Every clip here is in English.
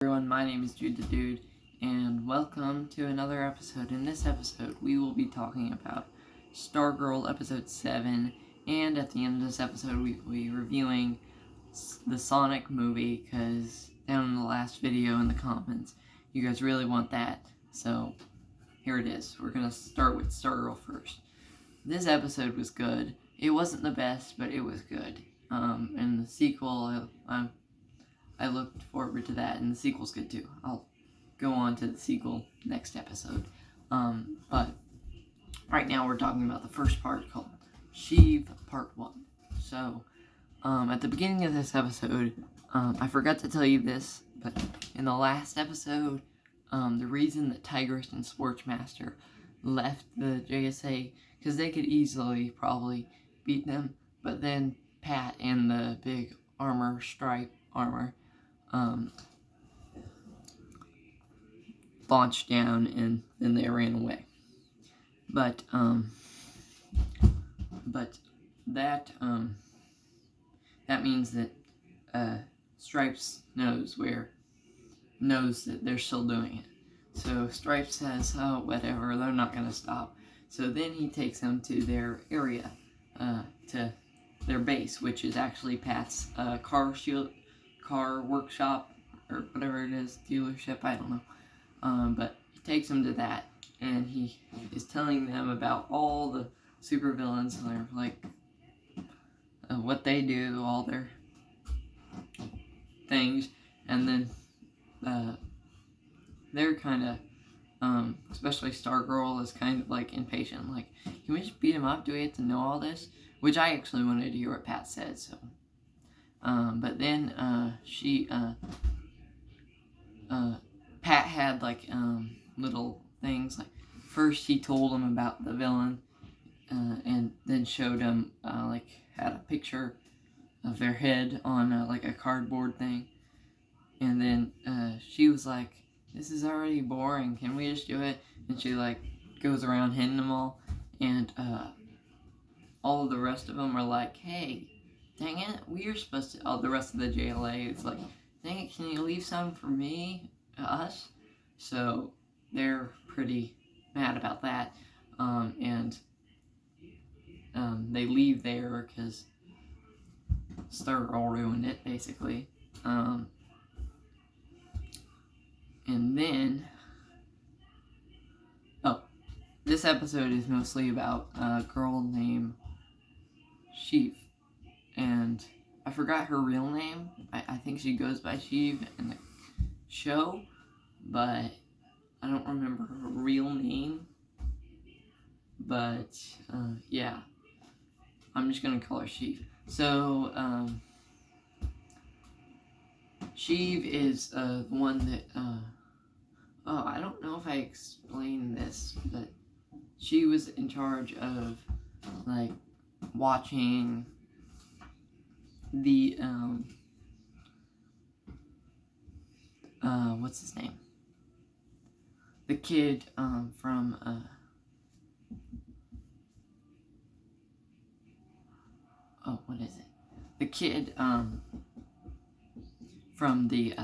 Everyone, my name is Jude the Dude, and welcome to another episode. In this episode, we will be talking about Stargirl episode 7, and at the end of this episode, we will be reviewing the Sonic movie, because down in the last video in the comments, you guys really want that, so here it is. We're going to start with Stargirl first. This episode was good. It wasn't the best, but it was good. And the sequel, I looked forward to that, and the sequel's good too. I'll go on to the sequel next episode. But right now we're talking about the first part called Sheev Part 1. So, at the beginning of this episode, I forgot to tell you this, but in the last episode, the reason that Tigress and Sportsmaster left the JSA, because they could easily probably beat them, but then Pat and the big stripe armor, launched down, and then they ran away. But that means that Stripes knows that they're still doing it. So Stripes says, oh, whatever, they're not gonna stop. So then he takes them to their area, to their base, which is actually Pat's car workshop, or whatever it is, dealership, I don't know. But he takes them to that, and he is telling them about all the supervillains and their, like, what they do, all their things, and then they're kind of, especially Stargirl is kind of, like, impatient, like, can we just beat him up? Do we have to know all this? Which I actually wanted to hear what Pat said, so. But then, Pat had, like, little things, like, first he told him about the villain, and then showed him, like, had a picture of their head on, like, a cardboard thing, and then, she was like, this is already boring, can we just do it? And she, like, goes around hitting them all, and, all of the rest of them are like, hey, dang it, we are supposed to, the rest of the JLA is like, dang it, can you leave some for me, us? So, they're pretty mad about that, and they leave there because Stargirl ruined it, basically, and then, this episode is mostly about a girl named Sheev, and I forgot her real name. I think she goes by Sheev in the show, but I don't remember her real name. But yeah, I'm just gonna call her Sheev. So Sheev is the one that I don't know if I explained this, but she was in charge of, like, watching the, what's his name? The kid, from, what is it? The kid, from the,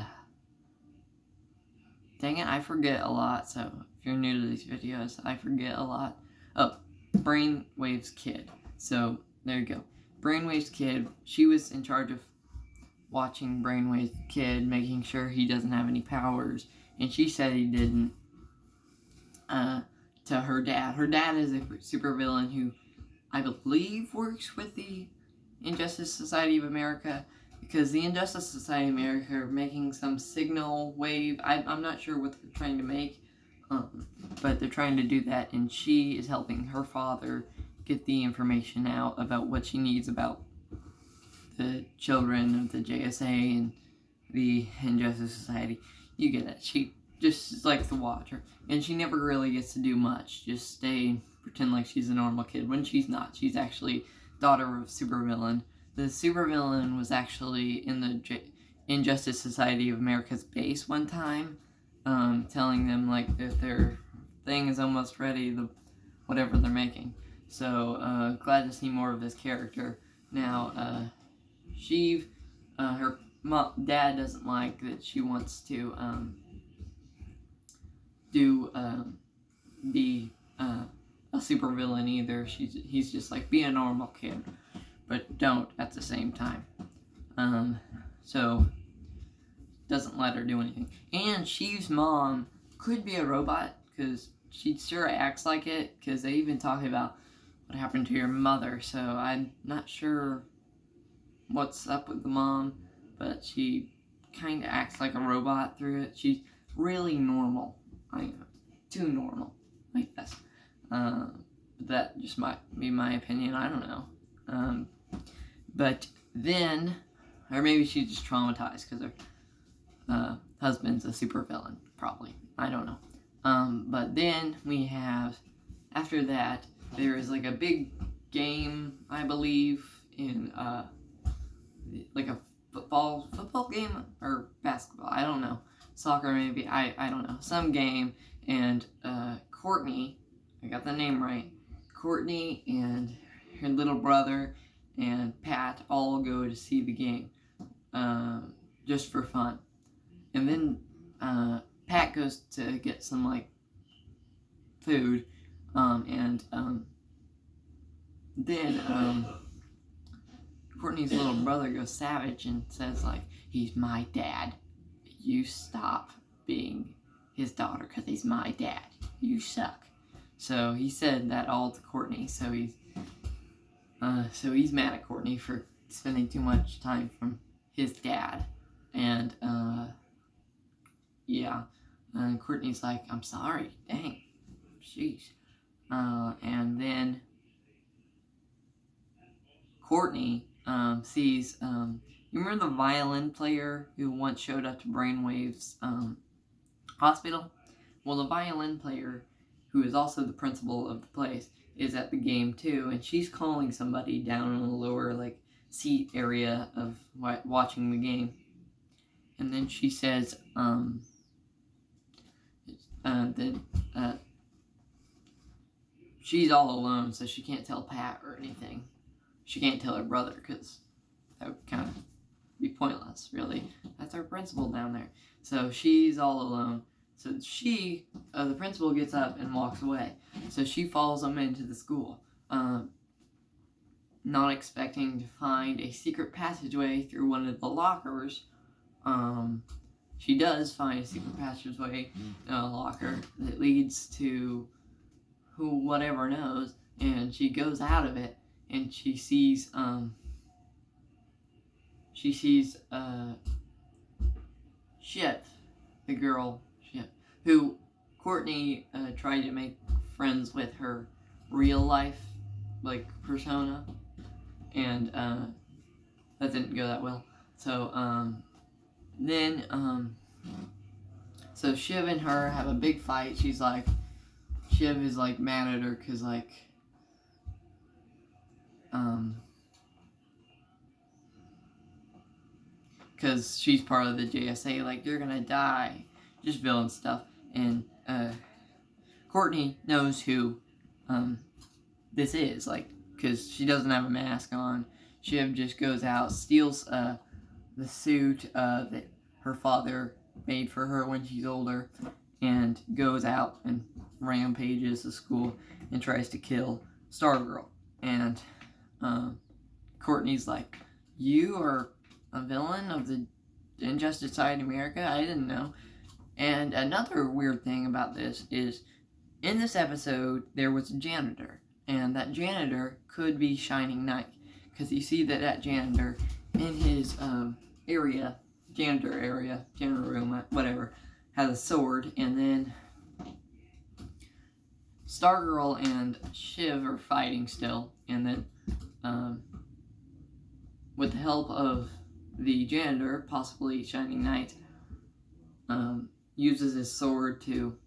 dang it, I forget a lot, so if you're new to these videos, I forget a lot. Oh, Brainwave's kid. So, there you go. Brainwave's kid, she was in charge of watching Brainwave's kid, making sure he doesn't have any powers, and she said he didn't, to her dad. Her dad is a supervillain who, I believe, works with the Injustice Society of America, because the Injustice Society of America are making some signal wave. I'm not sure what they're trying to make, but they're trying to do that, and she is helping her father get the information out about what she needs about the children of the JSA and the Injustice Society. You get it. She just likes to watch her, and she never really gets to do much. Just stay and pretend like she's a normal kid, when she's not. She's actually daughter of a supervillain. The supervillain was actually in the Injustice Society of America's base one time, telling them, like, that their thing is almost ready, whatever they're making. So, glad to see more of this character. Now, Sheev, her dad doesn't like that she wants to be a supervillain either. He's just like, be a normal kid, but don't at the same time. So doesn't let her do anything. And Shiv's mom could be a robot, because she sure acts like it, because they even talk about what happened to your mother, so I'm not sure what's up with the mom, but she kind of acts like a robot through it. She's really normal. Too normal, I guess. That just might be my opinion, I don't know. But then, or maybe she's just traumatized because her husband's a supervillain, probably. I don't know. But then we have, after that, there is like a big game, I believe, in like a football game or basketball. I don't know. Soccer maybe. I don't know. Some game, and Courtney, I got the name right. Courtney and her little brother and Pat all go to see the game, just for fun. And then Pat goes to get some like food, and then Courtney's little brother goes savage and says like, he's my dad. You stop being his daughter because he's my dad. You suck. So he said that all to Courtney. So he's mad at Courtney for spending too much time from his dad. And yeah. And Courtney's like, I'm sorry. Dang. Jeez. And then Courtney sees, you remember the violin player who once showed up to Brainwave's hospital? Well, the violin player, who is also the principal of the place, is at the game too, and she's calling somebody down in the lower like seat area of watching the game. And then she says, that she's all alone, so she can't tell Pat or anything. She can't tell her brother, because that would kind of be pointless, really. That's our principal down there. So she's all alone. So the principal gets up and walks away. So she follows him into the school, not expecting to find a secret passageway through one of the lockers. She does find a secret passageway in a locker that leads to whatever knows, and she goes out of it, and she sees Shiv, the girl Shiv, who Courtney tried to make friends with her real life like persona, and that didn't go that well. So so Shiv and her have a big fight. Shiv is like mad at her because like because she's part of the JSA, like, you're gonna die, just villain stuff. And Courtney knows who this is, like, because she doesn't have a mask on. Shiv just goes out, steals the suit that her father made for her when she's older, and goes out and rampages the school and tries to kill Stargirl. And Courtney's like, you are a villain of the Injustice Society of America? I didn't know. And another weird thing about this is, in this episode, there was a janitor, and that janitor could be Shining Knight, because you see that janitor in his janitor room, whatever, has a sword, and then Stargirl and Shiv are fighting still, and then with the help of the janitor, possibly Shining Knight, uses his sword to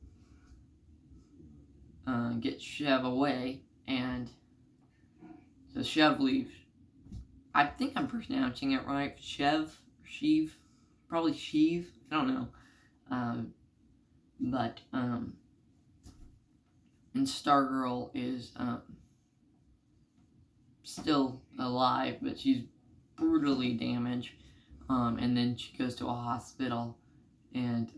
get Shiv away, and so Shiv leaves. I think I'm pronouncing it right. Sheev, probably Sheev. I don't know. And Stargirl is still alive, but she's brutally damaged. and then she goes to a hospital, and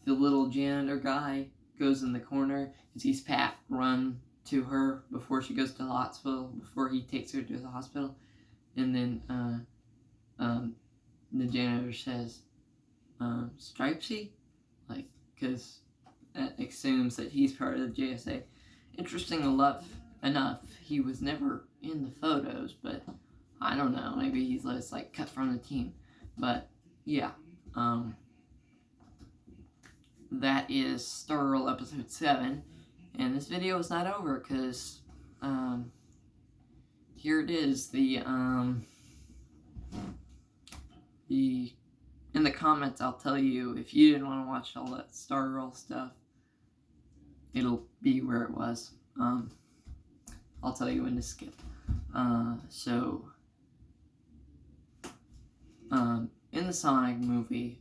the little janitor guy goes in the corner and sees Pat run to her before she goes to the hospital, before he takes her to the hospital, and then the janitor says, Stripesy? Like, because that assumes that he's part of the JSA. Interesting enough, he was never in the photos, but I don't know, maybe he's just like cut from the team. But yeah, that is Stargirl episode 7, and this video is not over because here it is. In the comments, I'll tell you, if you didn't want to watch all that Stargirl stuff, it'll be where it was. I'll tell you when to skip. In the Sonic movie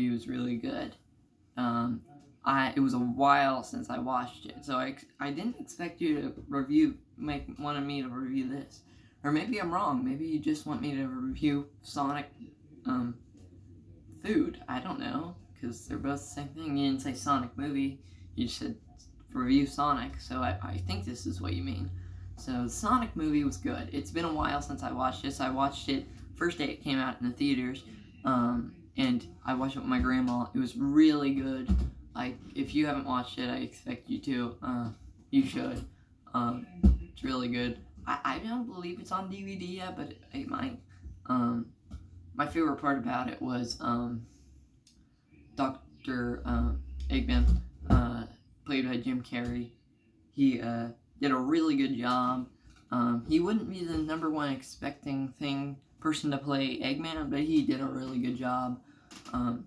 was really good. It was a while since I watched it, so I didn't expect you to wanted me to review this. Or maybe I'm wrong. Maybe you just want me to review Sonic food. I don't know, because they're both the same thing. You didn't say Sonic movie. You said review Sonic, so I think this is what you mean. So the Sonic movie was good. It's been a while since I watched this. I watched it first day it came out in the theaters, and I watched it with my grandma. It was really good. If you haven't watched it, I expect you to. You should. It's really good. I don't believe it's on DVD yet, but it might. My favorite part about it was Dr. Eggman, played by Jim Carrey. He did a really good job. He wouldn't be the number one expecting person to play Eggman, but he did a really good job. And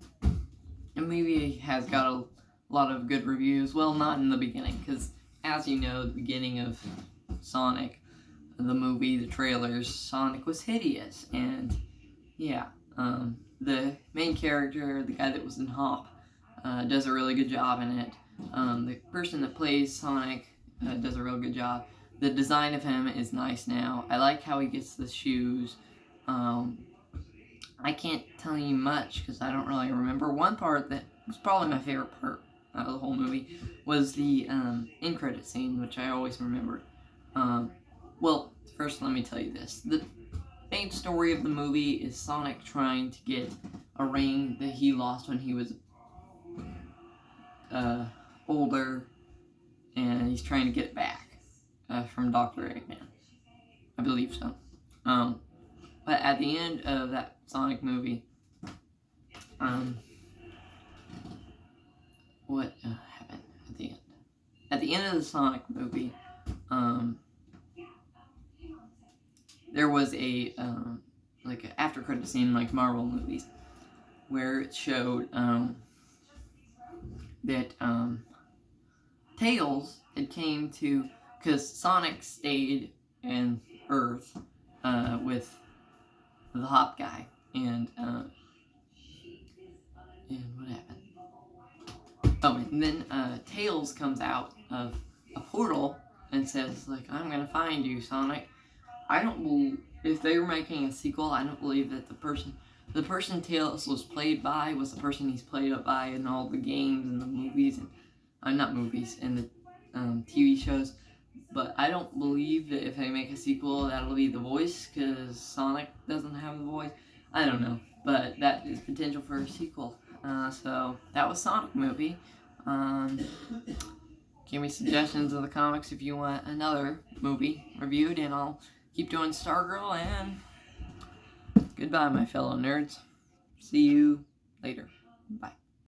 maybe has got a lot of good reviews. Well, not in the beginning, because as you know, the beginning of Sonic, the movie, the trailers, Sonic was hideous, and yeah, the main character, the guy that was in Hop, does a really good job in it. The person that plays Sonic does a real good job. The design of him is nice now. I like how he gets the shoes. I can't tell you much because I don't really remember. One part that was probably my favorite part of the whole movie was the end credit scene, which I always remember. Well, first let me tell you this. The main story of the movie is Sonic trying to get a ring that he lost when he was older, and he's trying to get it back from Dr. Eggman. I believe so. But at the end of that Sonic movie, what happened at the end? At the end of the Sonic movie, there was a like an after credit scene like Marvel movies, where it showed that Tails had came to, because Sonic stayed in Earth with the Hop guy, and what happened? Oh, and then Tails comes out of a portal and says, like, I'm gonna find you, Sonic. I don't believe, if they were making a sequel, I don't believe that the person Tails was played by was the person he's played by in all the games and the movies, and not movies, and the TV shows. But I don't believe that if they make a sequel, that'll be the voice, because Sonic doesn't have the voice. I don't know, but that is potential for a sequel. So that was Sonic movie. Give me suggestions in the comics if you want another movie reviewed, and I'll keep doing Stargirl, and goodbye, my fellow nerds. See you later. Bye.